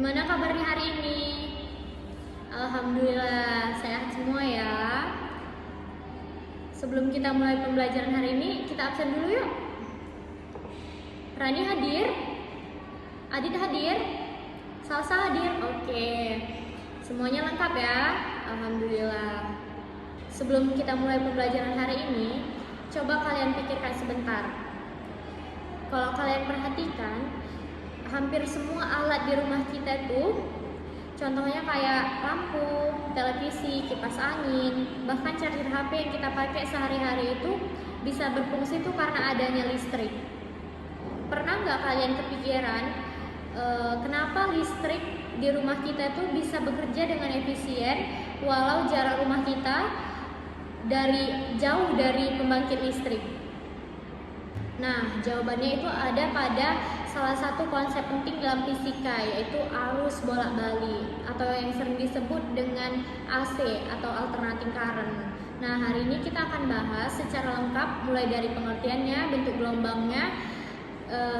Gimana kabarnya hari ini? Alhamdulillah sehat semua ya. Sebelum kita mulai pembelajaran hari ini, kita absen dulu yuk. Rani hadir? Adit hadir? Salsa hadir? Oke. Semuanya lengkap ya? Alhamdulillah. Sebelum kita mulai pembelajaran hari ini, coba kalian pikirkan sebentar. Kalau kalian perhatikan, hampir semua alat di rumah kita tuh, contohnya kayak lampu, televisi, kipas angin, bahkan charger HP yang kita pakai sehari-hari itu bisa berfungsi tuh karena adanya listrik. Pernah nggak kalian kepikiran kenapa listrik di rumah kita tuh bisa bekerja dengan efisien walau jarak rumah kita jauh dari pembangkit listrik? Nah, jawabannya itu ada pada salah satu konsep penting dalam fisika, yaitu arus bolak-balik atau yang sering disebut dengan AC atau alternating current. Nah, hari ini kita akan bahas secara lengkap mulai dari pengertiannya, bentuk gelombangnya,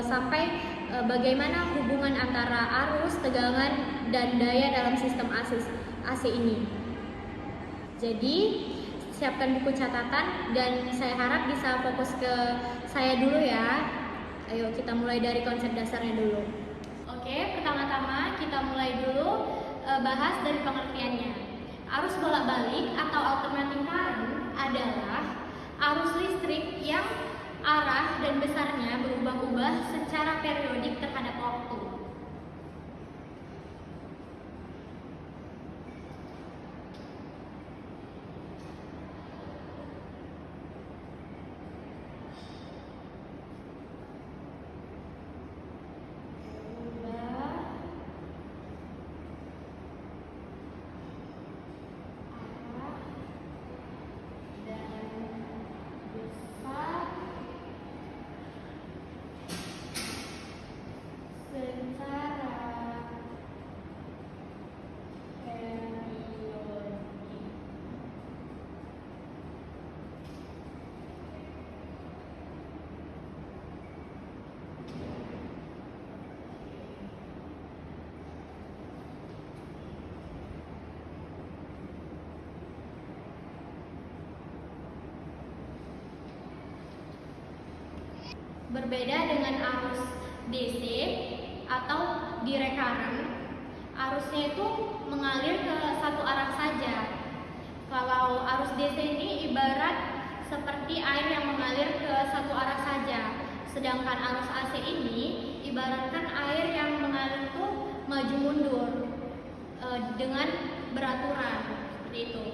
sampai bagaimana hubungan antara arus, tegangan, dan daya dalam sistem AC ini. Jadi, siapkan buku catatan dan saya harap bisa fokus ke saya dulu ya. Ayo kita mulai dari konsep dasarnya dulu. Oke, pertama-tama kita mulai dulu bahas dari pengertiannya. Arus bolak-balik atau alternating current adalah arus listrik yang arah dan besarnya berubah-ubah secara periodik terhadap waktu. Berbeda dengan arus DC atau direct current, arusnya itu mengalir ke satu arah saja. Kalau arus DC ini ibarat seperti air yang mengalir ke satu arah saja. Sedangkan arus AC ini ibaratkan air yang mengalir itu maju mundur dengan beraturan seperti itu.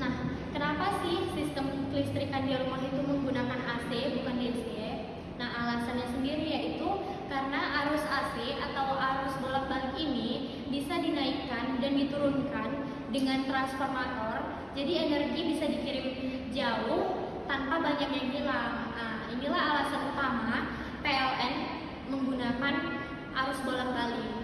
Nah, kenapa sih sistem kelistrikan di rumah itu menggunakan AC bukan DC? Nah, alasannya sendiri yaitu karena arus AC atau arus bolak-balik ini bisa dinaikkan dan diturunkan dengan transformator. Jadi energi bisa dikirim jauh tanpa banyak yang hilang. Nah, inilah alasan utama PLN menggunakan arus bolak-balik.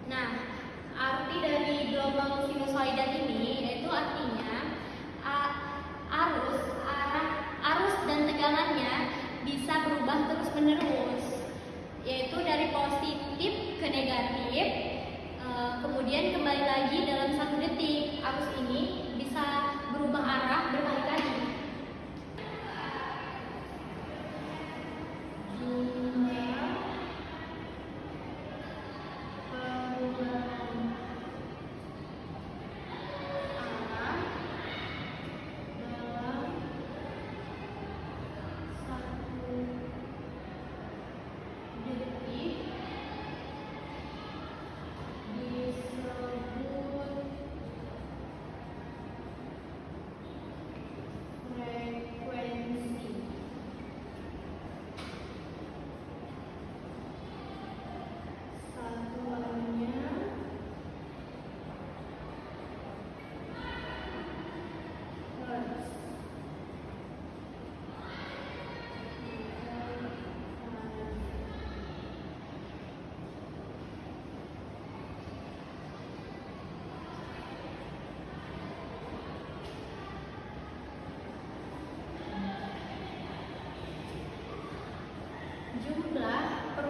Nah, arti dari gelombang sinusoidal ini yaitu artinya arus dan tegangannya bisa berubah terus-menerus, yaitu dari positif ke negatif, kemudian kembali lagi dalam 1 detik. Arus ini bisa berubah arah berkali-kali.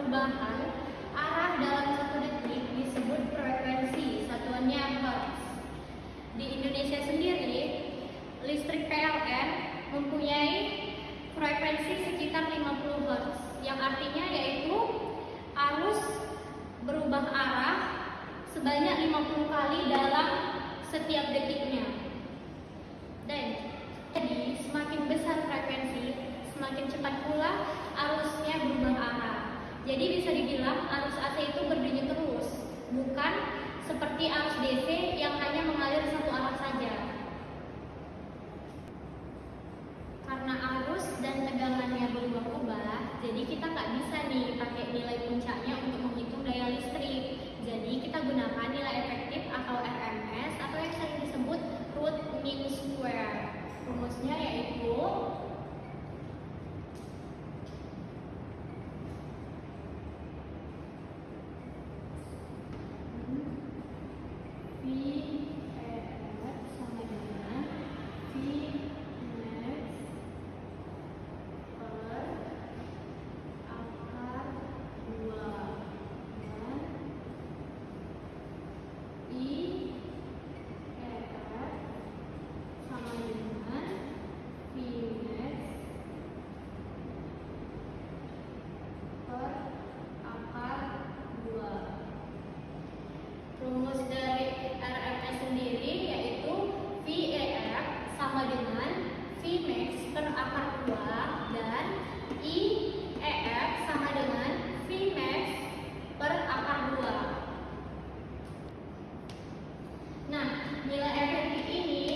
perubahan arah dalam 1 detik disebut frekuensi, satuannya hertz. Di Indonesia sendiri, listrik PLN mempunyai frekuensi sekitar 50 Hz, yang artinya yaitu arus berubah arah sebanyak 50 kali dalam setiap detiknya. Dan jadi semakin besar frekuensi, semakin cepat pula arusnya berubah arah. Jadi bisa dibilang arus AC itu berdenyut terus, bukan seperti arus DC yang hanya mengalir satu arah saja. Karena arus dan tegangannya berubah-ubah, jadi kita nggak bisa nih pakai nilai puncaknya untuk menghitung daya listrik. Jadi kita gunakan nilai efektif atau RMS atau yang sering disebut root mean square. Rumusnya yaitu rumus dari RMS sendiri yaitu VEF sama dengan Vmax per akar 2 dan IEF sama dengan Vmax per akar 2. Nah, nilai efektif ini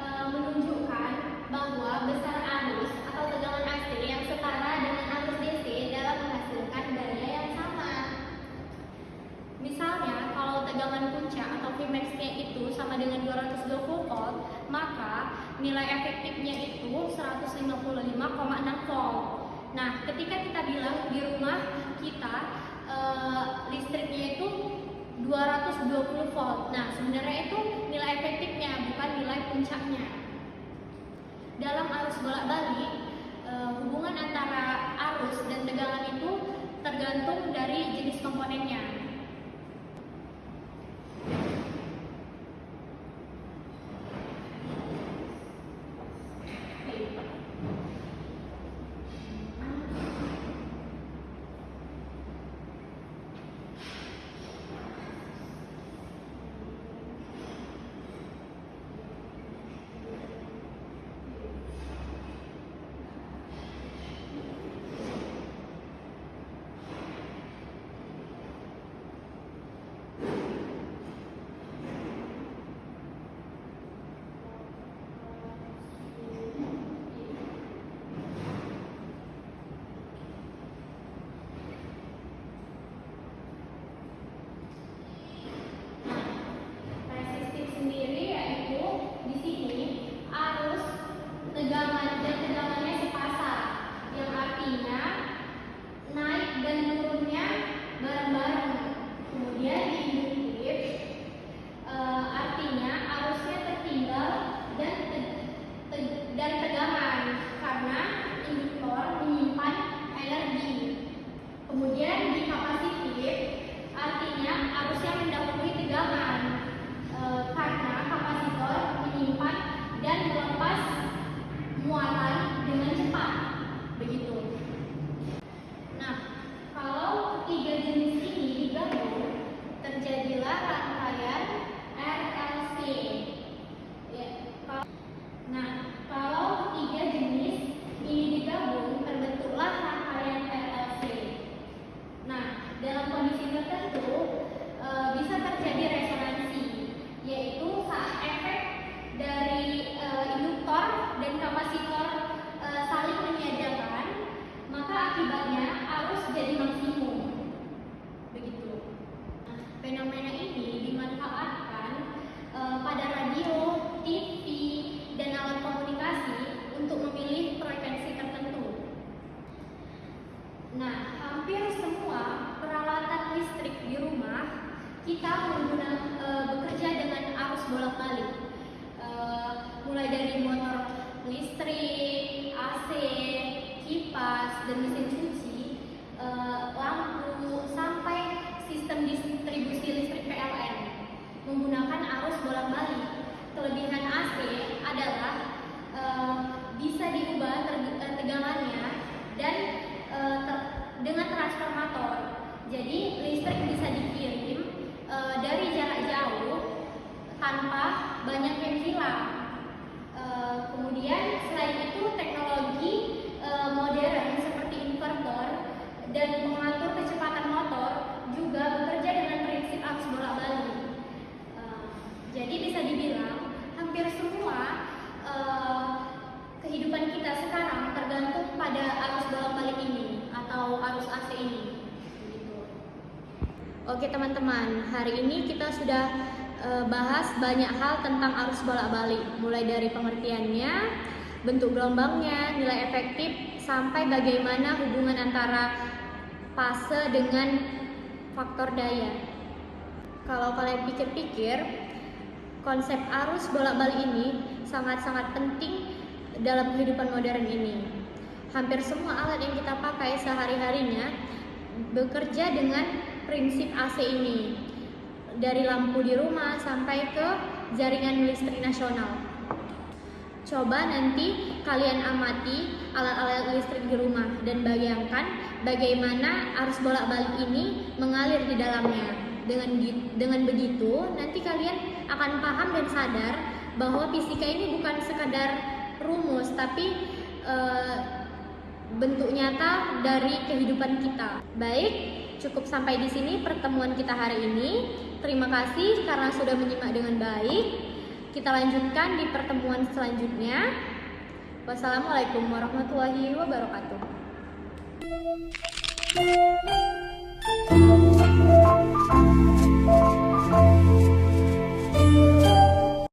menunjukkan bahwa besar arus atau tegangan AC yang setara dengan arus DC dalam menghasilkan daya yang sama. Misalnya, kalau tegangan puncak atau Vmax-nya itu sama dengan 220 volt, maka nilai efektifnya itu 156,6 volt. Nah, ketika kita bilang di rumah kita listriknya itu 220 volt. Nah, sebenarnya itu nilai efektifnya, bukan nilai puncaknya. Dalam arus bolak-balik, hubungan antara arus dan tegangan itu tergantung dari jenis komponennya. bolak-balik. Kelebihan AC adalah bisa diubah tegangannya dan dengan transformator. Jadi listrik bisa dikirim dari jarak jauh tanpa banyak yang hilang. Kemudian selain itu teknologi modern seperti inverter dan mengatur kecepatan motor juga bekerja dengan prinsip arus bolak-balik. Jadi bisa dibilang hampir semua kehidupan kita sekarang tergantung pada arus bolak-balik ini atau arus AC ini. Oke teman-teman, hari ini kita sudah bahas banyak hal tentang arus bolak-balik, mulai dari pengertiannya, bentuk gelombangnya, nilai efektif, sampai bagaimana hubungan antara fase dengan faktor daya. Kalau kalian pikir-pikir, konsep arus bolak-balik ini sangat-sangat penting dalam kehidupan modern ini. Hampir semua alat yang kita pakai sehari-harinya bekerja dengan prinsip AC ini, dari lampu di rumah sampai ke jaringan listrik nasional. Coba nanti kalian amati alat-alat listrik di rumah dan bayangkan bagaimana arus bolak-balik ini mengalir di dalamnya. Dengan begitu, nanti kalian akan paham dan sadar bahwa fisika ini bukan sekadar rumus, tapi bentuk nyata dari kehidupan kita. Baik, cukup sampai di sini pertemuan kita hari ini. Terima kasih karena sudah menyimak dengan baik. Kita lanjutkan di pertemuan selanjutnya. Wassalamualaikum warahmatullahi wabarakatuh.